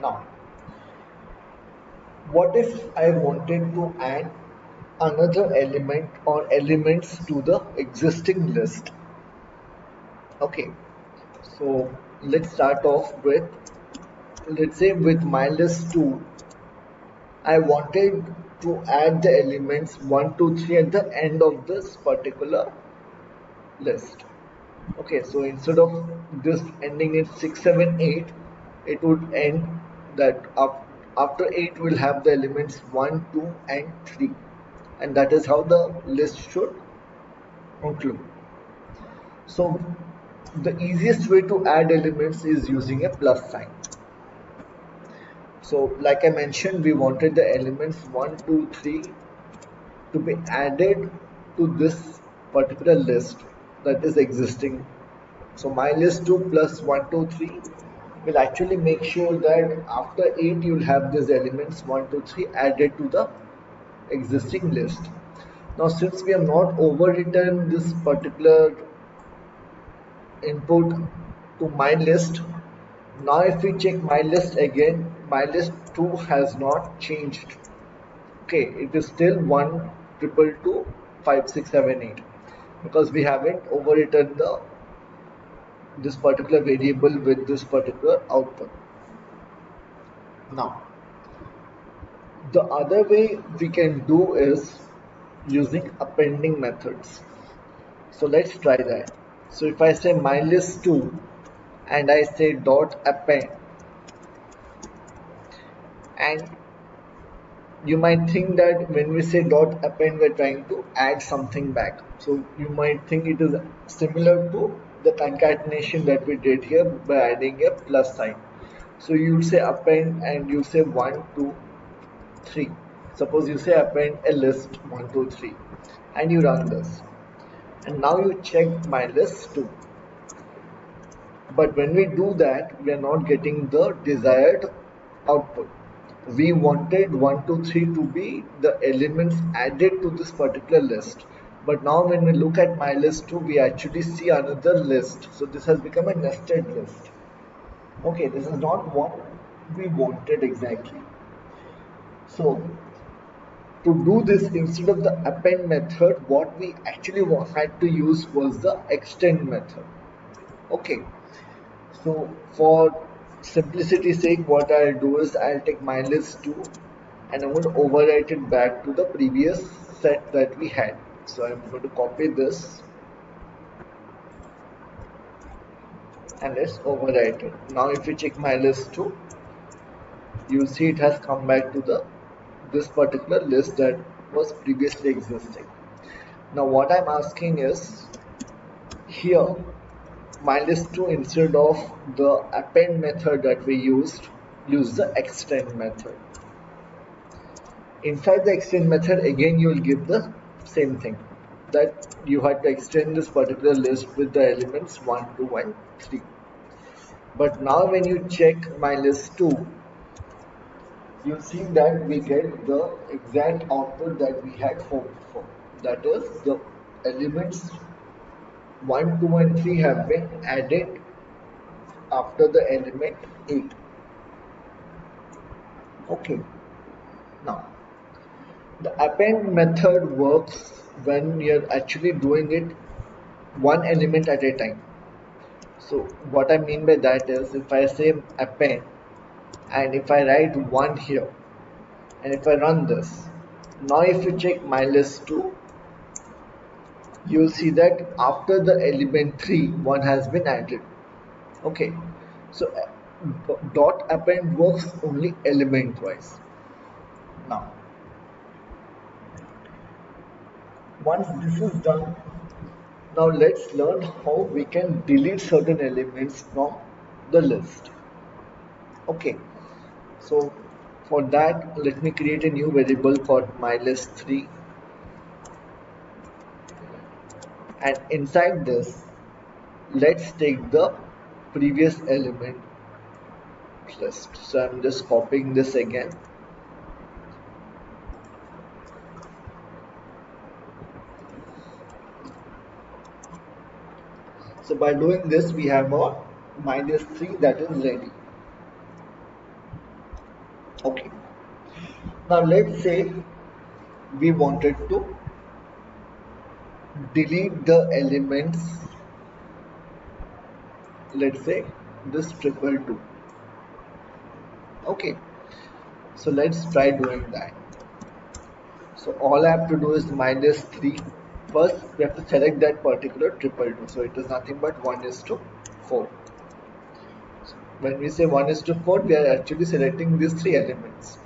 Now, what if I wanted to add another element or elements to the existing list? Okay, so let's start off with, let's say with my list 2, I wanted to add the elements 1, 2, 3 at the end of this particular list. Okay, so instead of this ending in 6, 7, 8, it would end that after 8 we'll have the elements 1, 2 and 3, and that is how the list should conclude. So the easiest way to add elements is using a plus sign. So like I mentioned, we wanted the elements 1, 2, 3 to be added to this particular list that is existing. So my list 2 plus 1, 2, 3 will actually make sure that after 8 you'll have these elements 1, 2, 3 added to the existing list. Now since we have not overwritten this particular input to my list, now if we check my list again, my list 2 has not changed. Okay, it is still 1 triple 2 5 6 7 8 because we haven't overwritten the this particular variable with this particular output. Now the other way we can do is using appending methods. So let's try that. So if I say my list 2 and I say dot append, and you might think that when we say dot append we're trying to add something back, so you might think it is similar to the concatenation that we did here by adding a plus sign. So you say append and you say 1 2 3. Suppose you say append a list 1 2 3 and you run this, and now you check my list 2, but when we do that we are not getting the desired output. We wanted 1 2 3 to be the elements added to this particular list, but now when we look at my list 2 we actually see another list, so this has become a nested list. Okay, this is not what we wanted exactly. So to do this, instead of the append method, what we actually had to use was the extend method. Okay, so for simplicity's sake, what I'll do is I'll take my list 2 and I'm going to overwrite it back to the previous set that we had. So I'm going to copy this and let's overwrite it. Now if you check my list 2, you'll see it has come back to the this particular list that was previously existing. Now what I'm asking is, here my list 2, instead of the append method that we used, use the extend method. Inside the extend method again you will give the same thing, that you had to extend this particular list with the elements 1 2 and 3. But now when you check my list 2, you see that we get the exact output that we had hoped for, that is the elements 1 2 and 3 have been added after the element 8. Okay, now the append method works when you're actually doing it one element at a time. So what I mean by that is, if I say append and if I write 1 here and if I run this, now if you check my list 2, you'll see that after the element 3 1 has been added. Okay, so dot append works only element wise. Now once this is done, now let's learn how we can delete certain elements from the list. Okay, so for that let me create a new variable called mylist3, and inside this let's take the previous element list. So I'm just copying this again. So by doing this we have a -3 that is ready. Okay, now let's say we wanted to delete the elements, let's say this triple two. Okay, so let's try doing that. So all I have to do is minus 3. First, we have to select that particular triple two. So it is nothing but 1 is to 4. When we say 1 is to 4, we are actually selecting these three elements.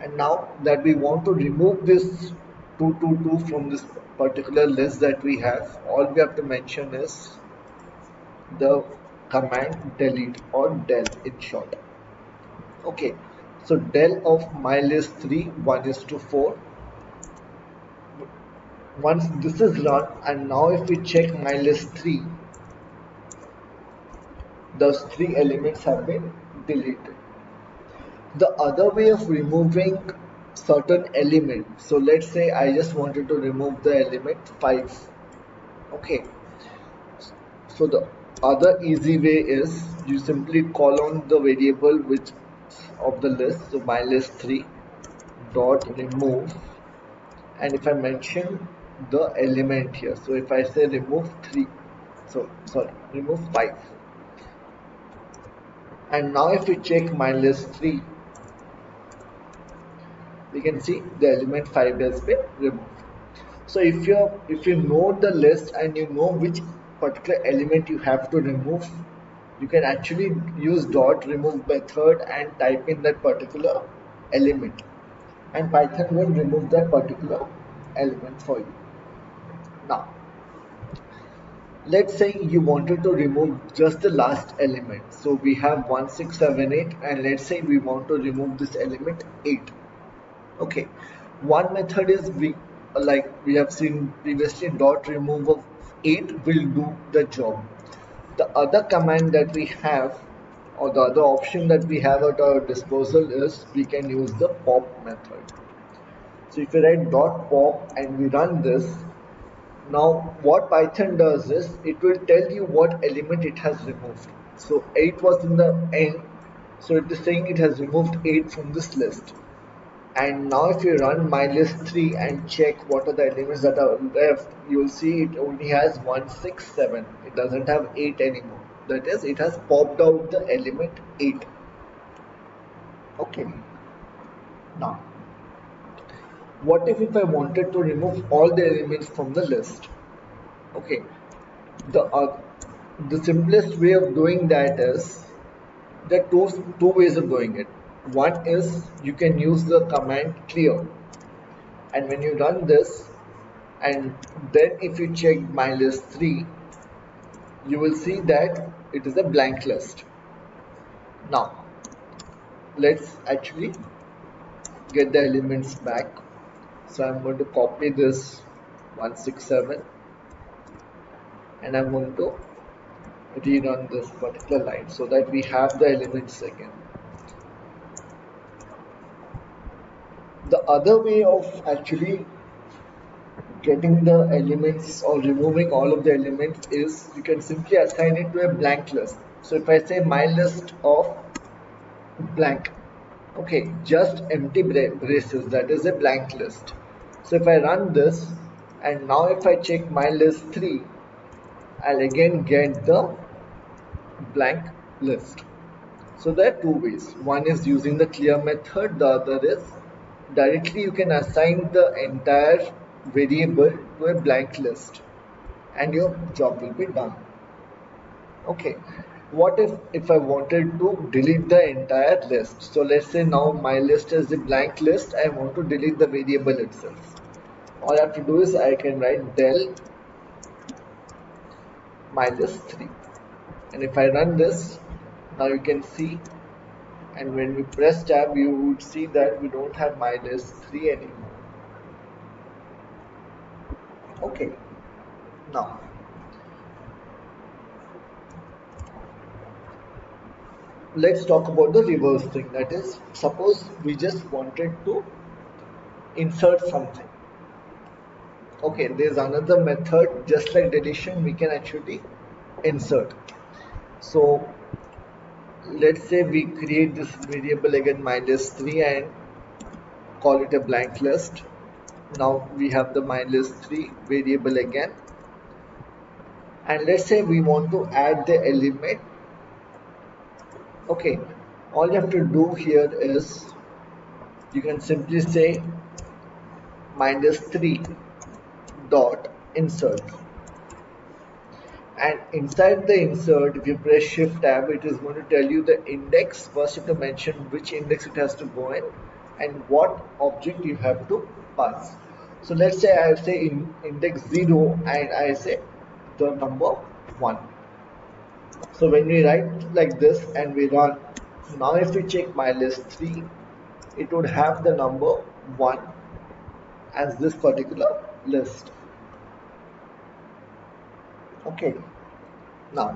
And now that we want to remove this 222 from this particular list that we have, all we have to mention is the command delete or del in short. Okay, so del of my list 3, 1 is to 4. Once this is run, and now if we check my list 3, those three elements have been deleted. The other way of removing certain element, so let's say I just wanted to remove the element 5. Okay, so the other easy way is you simply call on the variable which of the list, so my list 3 dot remove, and if I mention the element here, so if I say remove 3, so sorry, remove 5, and now if we check my list 3, we can see the element 5 has been removed. So if you know the list and you know which particular element you have to remove, you can actually use dot remove method and type in that particular element, and Python will remove that particular element for you. Now let's say you wanted to remove just the last element. So we have 1678, and let's say we want to remove this element 8. Okay, one method is we have seen previously, dot remove of 8 will do the job. The other command that we have, or the other option that we have at our disposal, is we can use the pop method. So if you write dot pop and we run this, now what Python does is it will tell you what element it has removed. So 8 was in the end, so it is saying it has removed 8 from this list. And now if you run mylist3 and check what are the elements that are left, you'll see it only has 167. It doesn't have 8 anymore. That is, it has popped out the element 8. Okay. Now, what if I wanted to remove all the elements from the list? Okay. The the simplest way of doing that is, there are two ways of doing it. One is you can use the command clear, and when you run this, and then if you check my list 3, you will see that it is a blank list. Now let's actually get the elements back. So I'm going to copy this 167 and I'm going to rerun this particular line so that we have the elements again. The other way of actually getting the elements or removing all of the elements is you can simply assign it to a blank list. So if I say my list of blank, okay, just empty braces, that is a blank list. So if I run this, and now if I check my list 3, I'll again get the blank list. So there are two ways. One is using the clear method, the other is directly you can assign the entire variable to a blank list and your job will be done. Okay, what if I wanted to delete the entire list? So let's say now my list is a blank list, I want to delete the variable itself. All I have to do is I can write del my list 3, and if I run this, now you can see, and when we press tab you would see that we don't have my list 3 anymore. Okay, now let's talk about the reverse thing. That is, suppose we just wanted to insert something. Okay, there's another method, just like deletion, we can actually insert. So let's say we create this variable again -3 and call it a blank list. Now we have the -3 variable again, and let's say we want to add the element. Okay, all you have to do here is you can simply say -3 dot insert, and inside the insert, if you press shift tab, it is going to tell you the index. First you have to mention which index it has to go in and what object you have to pass. So let's say I say index 0 and I say the number 1. So when we write like this and we run, now if we check my list 3, it would have the number 1 as this particular list. Okay, now